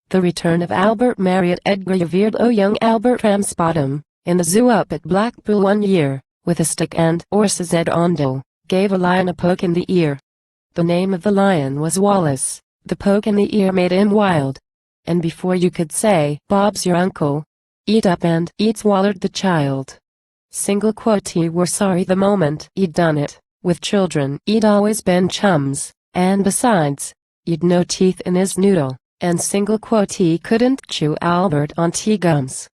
The return of Albert Marriott. Edgar revered young Albert Ramsbottom, in the zoo up at Blackpool one year, with a stick and horse's head on gave a lion a poke in the ear. The name of the lion was Wallace. The poke in the ear made him wild. And before you could say, "Bob's your uncle," eat up and eat swallowed the child. He were sorry the moment he'd done it. With children he'd always been chums, and besides, he'd no teeth in his noodle, and he couldn't chew Albert on tea gums.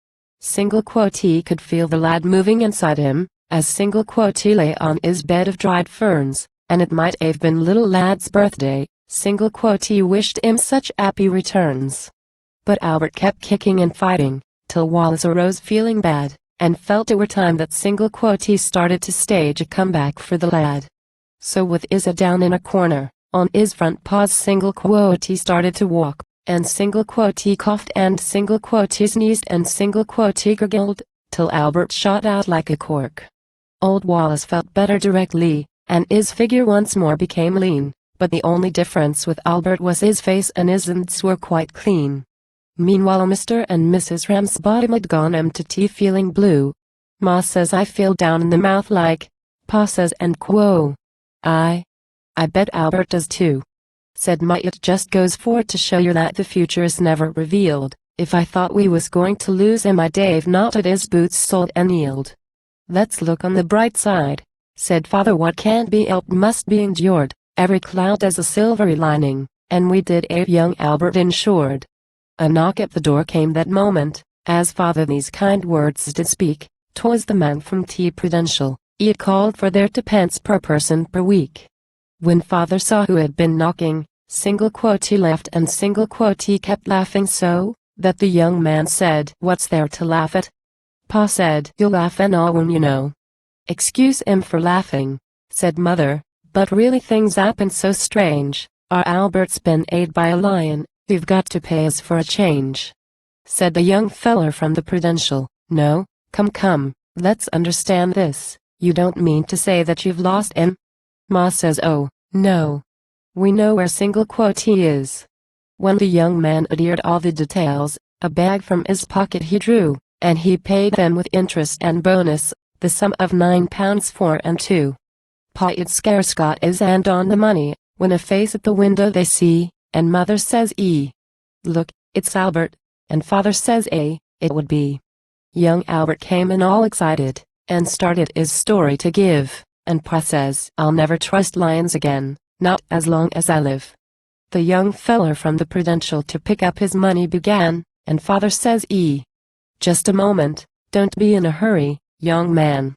He could feel the lad moving inside him, as he lay on his bed of dried ferns, and it might have been little lad's birthday. He wished him such happy returns. But Albert kept kicking and fighting, till Wallace arose feeling bad, and felt it were time that he started to stage a comeback for the lad. So with his head down in a corner, on his front paws he started to walk, and he coughed and sneezed and gurgled, till Albert shot out like a cork. Old Wallace felt better directly, and his figure once more became lean, but the only difference with Albert was his face and his hands were quite clean. Meanwhile Mr. and Mrs. Ramsbottom had gone to tea feeling blue. Ma says I feel down in the mouth like, Pa says and I bet Albert does too, said Ma. It just goes for to show you that the future is never revealed. If I thought we was going to lose him I'd have knotted his boots soled and kneeled. Let's look on the bright side, said Father. What can't be helped must be endured. Every cloud has a silvery lining, and we did have young Albert insured. A knock at the door came that moment. As Father these kind words did speak, 'twas the man from T Prudential. He had called for their 2d per person per week. When Father saw who had been knocking, he laughed and he kept laughing so, that the young man said, "What's there to laugh at?" Pa said, "You'll laugh and all when you know." "Excuse him for laughing," said Mother, "but really things happen so strange. Our Albert's been ate by a lion. You've got to pay us for a change," said the young feller from the Prudential. "No, come, let's understand this. You don't mean to say that you've lost him?" Ma says, "Oh, no. We know where he is." When the young man adhered all the details, a bag from his pocket he drew, and he paid them with interest and bonus, the sum of £9 4 and 2. Pa had scarce got his hand on the money, when a face at the window they see, and Mother says, "Look, it's Albert," and Father says, it would be." Young Albert came in all excited, and started his story to give, and Pa says, "I'll never trust lions again, not as long as I live." The young feller from the Prudential to pick up his money began, and Father says, "Just a moment, don't be in a hurry, young man."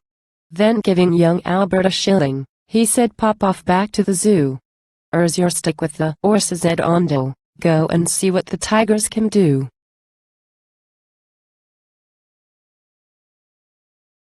Then giving young Albert a shilling, he said, "Pop off back to the zoo. 'Ere's your stick with the horse's head on go and see what the tigers can do."